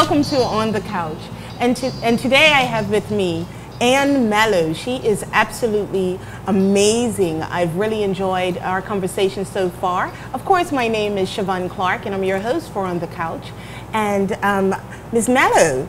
welcome to On the Couch. And today I have with me Mello. She is absolutely amazing. I've really enjoyed our conversation so far. Of course, my name is Siobhan Clark, and I'm your host for On the Couch. And Ms. Mello,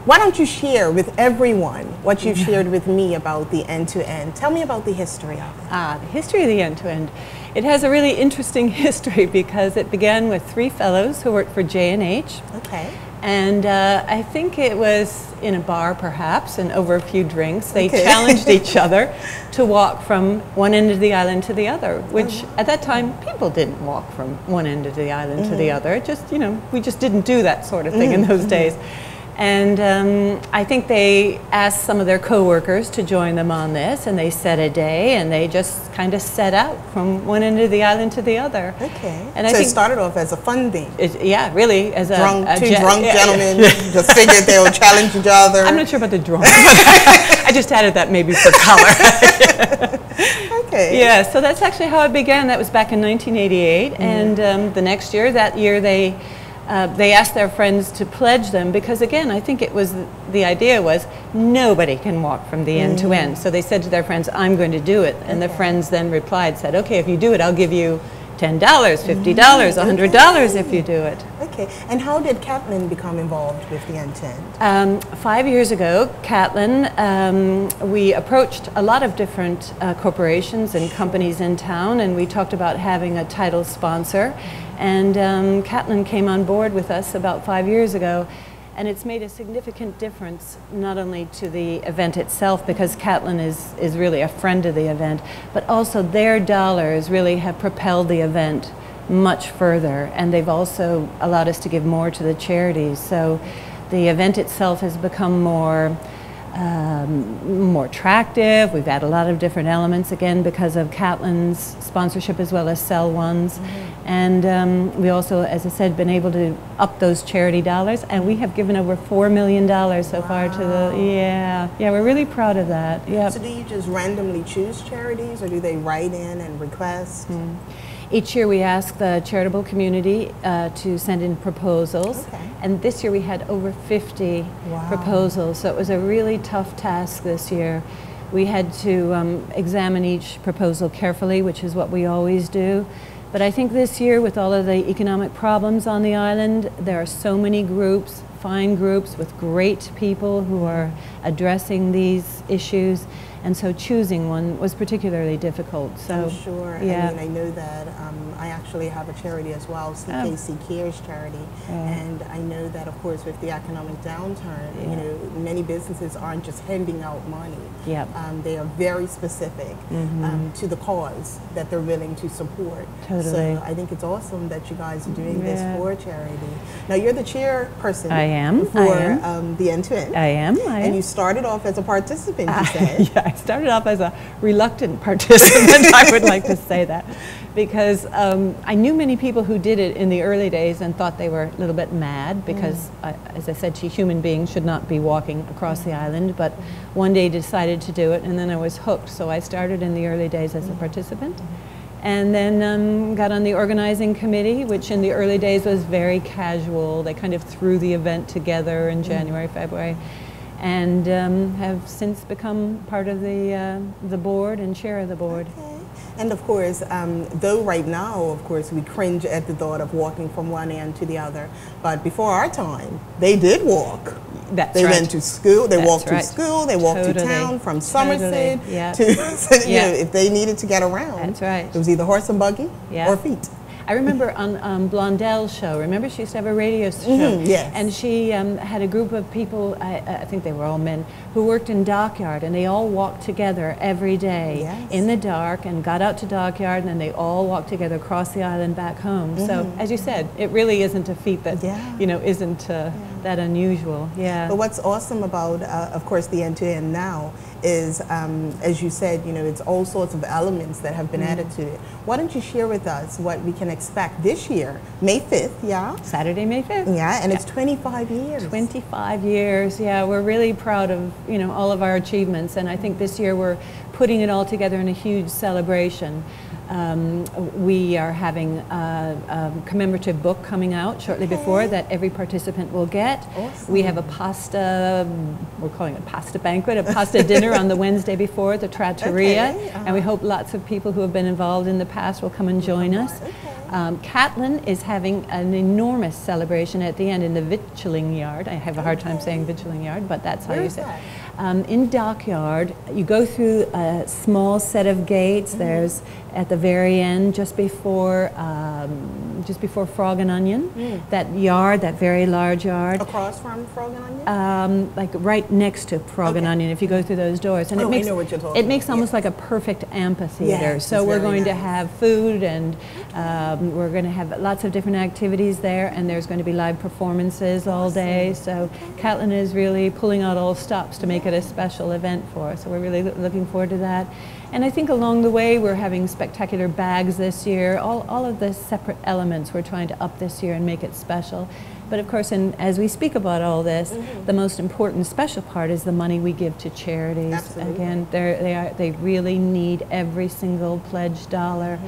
why don't you share with everyone what you've shared with me about the end-to-end? Tell me about the history of it. The history of the end-to-end. It has a really interesting history because it began with 3 fellows who worked for J&H. Okay. And I think it was in a bar perhaps, and over a few drinks, they challenged each other to walk from one end of the island to the other, which at that time people didn't walk from one end of the island to the other. Just, you know, we just didn't do that sort of thing in those days. And I think they asked some of their co-workers to join them on this, and they set a day, and they just kind of set out from one end of the island to the other. Okay. And so it started off as a fun thing. Yeah, really, as two drunk gentlemen just figured they would challenge each other. I'm not sure about the drunk. I just added that maybe for color. Okay. Yeah, so that's actually how it began. That was back in 1988, and the next year, they asked their friends to pledge them because, again, I think it was the idea was nobody can walk from the end to end. So they said to their friends, "I'm going to do it," and the friends then replied, said, "Okay, if you do it, I'll give you $10, $50, $100 if you do it." Okay, and how did Catlin become involved with the end-to-end? 5 years ago, Catlin, we approached a lot of different corporations and companies in town, and we talked about having a title sponsor. And Catlin came on board with us about 5 years ago, and it's made a significant difference not only to the event itself, because Catlin is really a friend of the event, but also their dollars really have propelled the event much further, and they've also allowed us to give more to the charities. So the event itself has become more attractive. We've added a lot of different elements, again, because of Catlin's sponsorship as well as Cell One's. And we also, as I said, been able to up those charity dollars, and we have given over $4 million so far to the, yeah, we're really proud of that. Yeah. So do you just randomly choose charities, or do they write in and request? Each year we ask the charitable community to send in proposals, and this year we had over 50 proposals, so it was a really tough task this year. We had to examine each proposal carefully, which is what we always do. But I think this year, with all of the economic problems on the island, there are so many groups, fine groups with great people who are addressing these issues. And so choosing one was particularly difficult. So, I'm sure. Yeah. I mean, I know that I actually have a charity as well, CKC Cares charity, and I know that, of course, with the economic downturn, you know, many businesses aren't just handing out money. They are very specific to the cause that they're willing to support. Totally. So I think it's awesome that you guys are doing this for charity. Now, you're the chairperson. I am. For the end-to-end. I am. And you started off as a participant, you said. Yeah, I started off as a reluctant participant, I would like to say that, because I knew many people who did it in the early days and thought they were a little bit mad because, as I said, human beings should not be walking across the island, but one day decided to do it, and then I was hooked. So I started in the early days as a participant, and then got on the organizing committee, which in the early days was very casual. They kind of threw the event together in January, February, and have since become part of the board and chair of the board. And of course, though right now, of course, we cringe at the thought of walking from one end to the other, but before our time, they did walk. They went to school, they walked to school, they walked to town from Somerset to, you know, if they needed to get around. That's right. It was either horse and buggy or feet. I remember on Blondel's show, remember she used to have a radio show? Yes. And she had a group of people, I think they were all men, who worked in dockyard, and they all walked together every day in the dark and got out to dockyard, and then they all walked together across the island back home. So, as you said, it really isn't a feat that, you know, isn't that unusual. But what's awesome about, of course, the end-to-end now is, as you said, you know, it's all sorts of elements that have been added to it. Why don't you share with us what we can expect this year, May 5th, Saturday, May 5th. And it's 25 years. 25 years, we're really proud of, you know, all of our achievements, and I think this year we're putting it all together in a huge celebration. We are having a commemorative book coming out shortly before that every participant will get. Awesome. We have a pasta, we're calling it pasta banquet, a pasta dinner on the Wednesday before, the trattoria, and we hope lots of people who have been involved in the past will come and join us. Catlin is having an enormous celebration at the end in the Victualling Yard. I have a hard time saying Victualling Yard, but that's how you say it. In Dockyard, you go through a small set of gates. There's at the very end, just before Frog and Onion, that yard, that very large yard. Across from Frog and Onion? Like right next to Frog and Onion, if you go through those doors. And I know what you're talking it makes about. almost like a perfect amphitheater. Yes, so we're going to nice. have food, and we're going to have lots of different activities there, and there's going to be live performances all day. So Catlin is really pulling out all stops to make it a special event for us. So we're really looking forward to that. And I think along the way we're having spectacular bags this year. All of the separate elements we're trying to up this year and make it special. But of course, as we speak about all this, the most important special part is the money we give to charities. Absolutely. Again, they really need every single pledged dollar.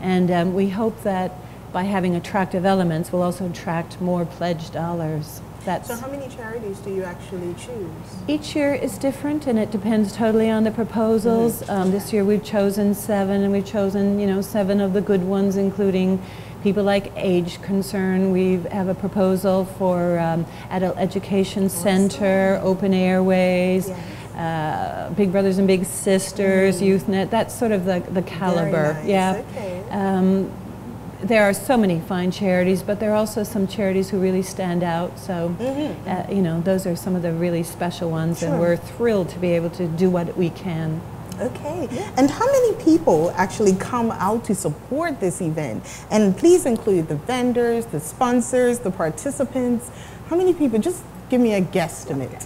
And we hope that by having attractive elements, we'll also attract more pledged dollars. So how many charities do you actually choose? Each year is different, and it depends totally on the proposals. This year we've chosen 7, and we've chosen 7 of the good ones, including people like Age Concern. We have a proposal for Adult Education Center, Open Airways, Big Brothers and Big Sisters, YouthNet. That's sort of the caliber. Very nice. Okay. There are so many fine charities, but there are also some charities who really stand out. So, those are some of the really special ones, and we're thrilled to be able to do what we can. Okay. And how many people actually come out to support this event? And please include the vendors, the sponsors, the participants. How many people? Just give me a guesstimate.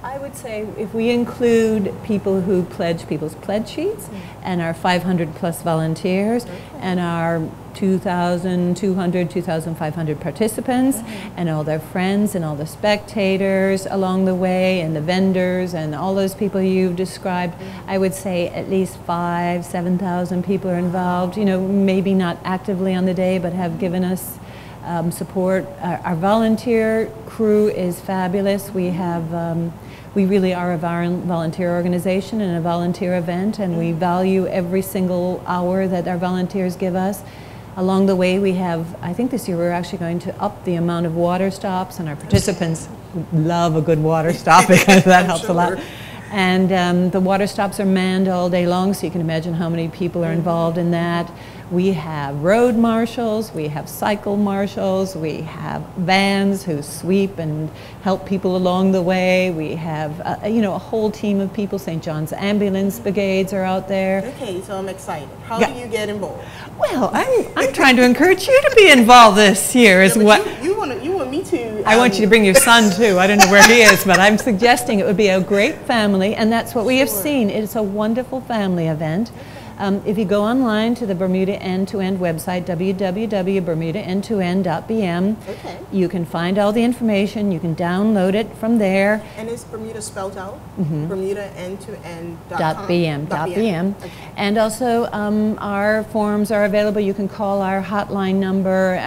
I would say if we include people who pledge people's pledge sheets and our 500 plus volunteers and our 2,200, 2,500 participants and all their friends and all the spectators along the way and the vendors and all those people you've described, I would say at least 5,000, 7,000 people are involved, maybe not actively on the day, but have given us support. Our volunteer crew is fabulous. We really are a volunteer organization and a volunteer event, and we value every single hour that our volunteers give us. Along the way, we have, I think this year we're actually going to up the amount of water stops, and our participants love a good water stop because that helps a lot. And the water stops are manned all day long, so you can imagine how many people are involved in that. We have road marshals, we have cycle marshals, we have vans who sweep and help people along the way. We have, a whole team of people. St. John's Ambulance Brigades are out there. Okay, so I'm excited. How do you get involved? Well, I'm trying to encourage you to be involved this year. You want me to? I want you to bring your son too. I don't know where he is, but I'm suggesting it would be a great family, and that's what we have seen. It's a wonderful family event. If you go online to the Bermuda End-to-End website, www.bermudaend2end.bm, you can find all the information. You can download it from there. And is Bermuda spelled out? BermudaEnd2End.bm. .bm. And also our forms are available. You can call our hotline number.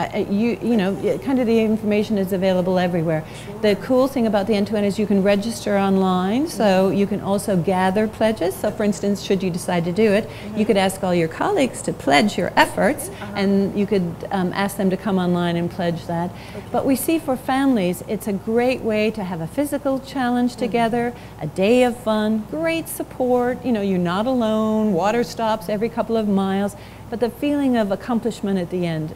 Kind of the information is available everywhere. The cool thing about the End-to-End is you can register online, so you can also gather pledges. So for instance, should you decide to do it, you could ask all your colleagues to pledge your efforts, and you could ask them to come online and pledge that. But we see for families, it's a great way to have a physical challenge together, a day of fun, great support. You're not alone, water stops every couple of miles, but the feeling of accomplishment at the end,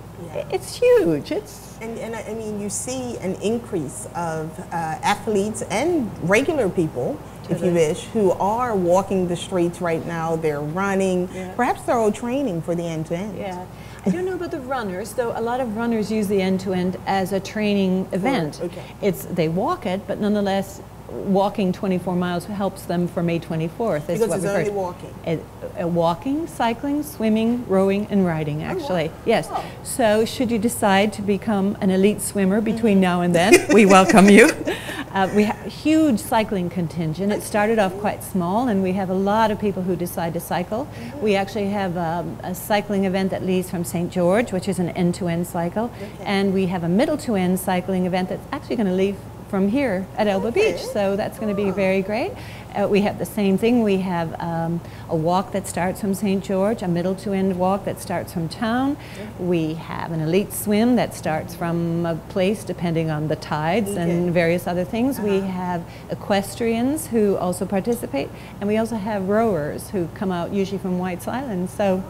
it's huge. And I mean, you see an increase of athletes and regular people, if you wish, who are walking the streets right now. They're running. Perhaps they're all training for the End-to-End. Yeah. I don't know about the runners, though. A lot of runners use the End-to-End as a training event. They walk it, but nonetheless, walking 24 miles helps them for May 24th. Because it's only walking. Walking, cycling, swimming, rowing, and riding, actually. Yes. So should you decide to become an elite swimmer between now and then, we welcome you. We have a huge cycling contingent. It started off quite small, and we have a lot of people who decide to cycle. We actually have a cycling event that leads from St. George, which is an end-to-end cycle, and we have a middle-to-end cycling event that's actually going to leave from here at Elbow Beach, so that's going to be very great. We have the same thing. We have a walk that starts from St. George, a middle-to-end walk that starts from town. We have an elite swim that starts from a place depending on the tides and various other things. We have equestrians who also participate, and we also have rowers who come out usually from White's Island. So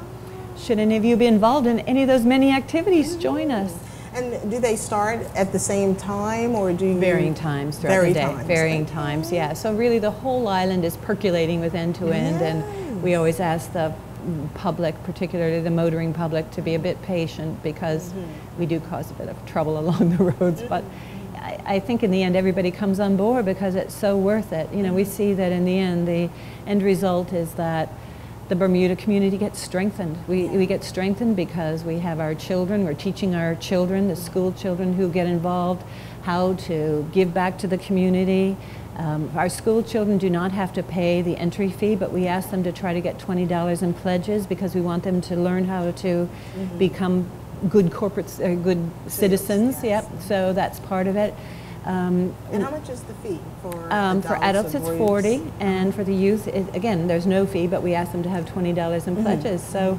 should any of you be involved in any of those many activities, join us. And do they start at the same time, or do you... Varying times throughout the day. Varying times, yeah. So really the whole island is percolating with end-to-end, and we always ask the public, particularly the motoring public, to be a bit patient because we do cause a bit of trouble along the roads. But I think in the end everybody comes on board because it's so worth it. You know, we see that in the end result is that the Bermuda community gets strengthened. We get strengthened because we have our children, we're teaching our children, the school children who get involved, how to give back to the community. Our school children do not have to pay the entry fee, but we ask them to try to get $20 in pledges because we want them to learn how to become good good citizens. Yep, so that's part of it. And how much is the fee for adults? For adults it's $40, and for the youth, again, there's no fee, but we ask them to have $20 in pledges. So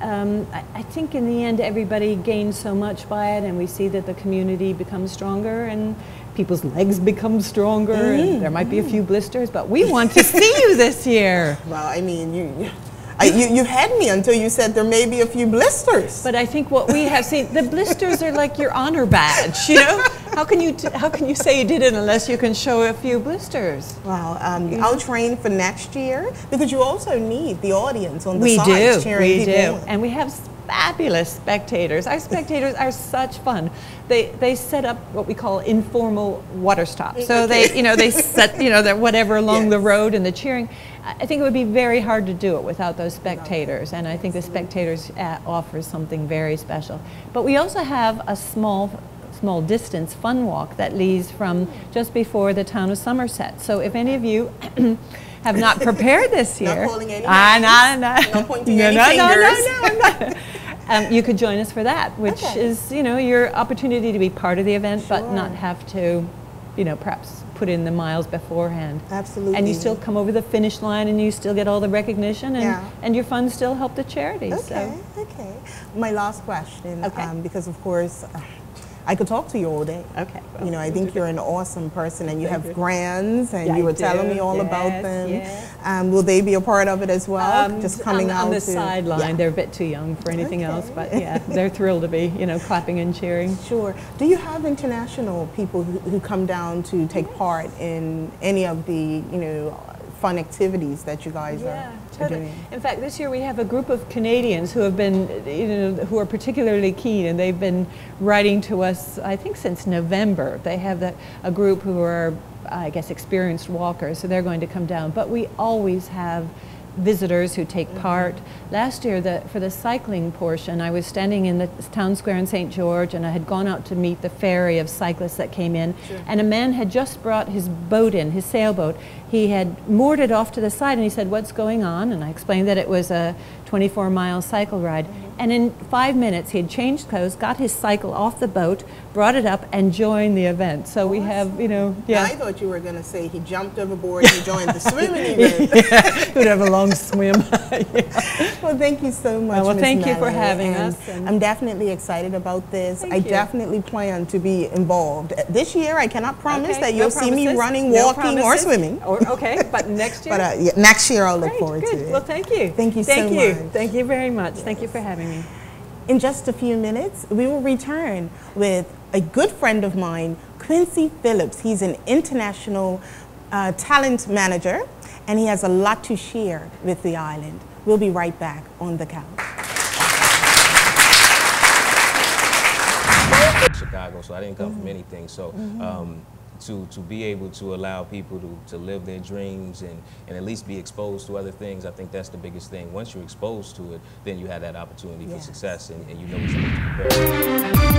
I think in the end everybody gains so much by it, and we see that the community becomes stronger and people's legs become stronger, and there might be a few blisters, but we want to see you this year. Well, I mean, you had me until you said there may be a few blisters. But I think what we have seen, the blisters are like your honor badge, you know? How can you say you did it unless you can show a few blisters? Well, I'll train for next year because you also need the audience on the sides cheering people on. And we have fabulous spectators. Our spectators are such fun. They set up what we call informal water stops. So they set their whatever along the road and the cheering. I think it would be very hard to do it without those spectators, and I think the spectators offer something very special. But we also have a small distance fun walk that leads from just before the town of Somerset. So if any of you have not prepared this year, not calling any names, not pointing any fingers. No, I'm not. You could join us for that, which is your opportunity to be part of the event, but not have to, perhaps put in the miles beforehand. Absolutely. And you still come over the finish line, and you still get all the recognition, and your funds still help the charity. Okay. My last question, because of course, I could talk to you all day. Okay. Well, I think you're an awesome person, and you have grands, and you were telling me all about them. Yes. Will they be a part of it as well? Just coming out on the sideline. They're a bit too young for anything else, but yeah, they're thrilled to be, clapping and cheering. Sure. Do you have international people who come down to take part in any of the, fun activities that you guys are doing? In fact, this year we have a group of Canadians who have been, who are particularly keen, and they've been writing to us, I think, since November. They have a group who are, I guess, experienced walkers, so they're going to come down. But we always have visitors who take part. Last year, for the cycling portion, I was standing in the town square in St. George, and I had gone out to meet the ferry of cyclists that came in, and a man had just brought his boat in, his sailboat. He had moored it off to the side, and he said, "What's going on?" And I explained that it was a 24-mile cycle ride. And in 5 minutes, he had changed clothes, got his cycle off the boat, brought it up, and joined the event. So we have, I thought you were going to say he jumped overboard and joined the swimming event. He would have a long swim. Well, thank you so much, well, thank you Mello, for having us. I'm definitely excited about this. I definitely plan to be involved. This year, I cannot promise that you'll see me running, walking, or swimming. But next year? But next year, I'll look forward to it. Well, thank you. Thank you so much. Thank you very much. Yes. Thank you for having me. In just a few minutes, we will return with a good friend of mine, Quincy Phillips. He's an international talent manager, and he has a lot to share with the island. We'll be right back on the couch. Chicago, so I didn't come from anything. So to be able to allow people to live their dreams and at least be exposed to other things, I think that's the biggest thing. Once you're exposed to it, then you have that opportunity for success, and you know what you need to prepare.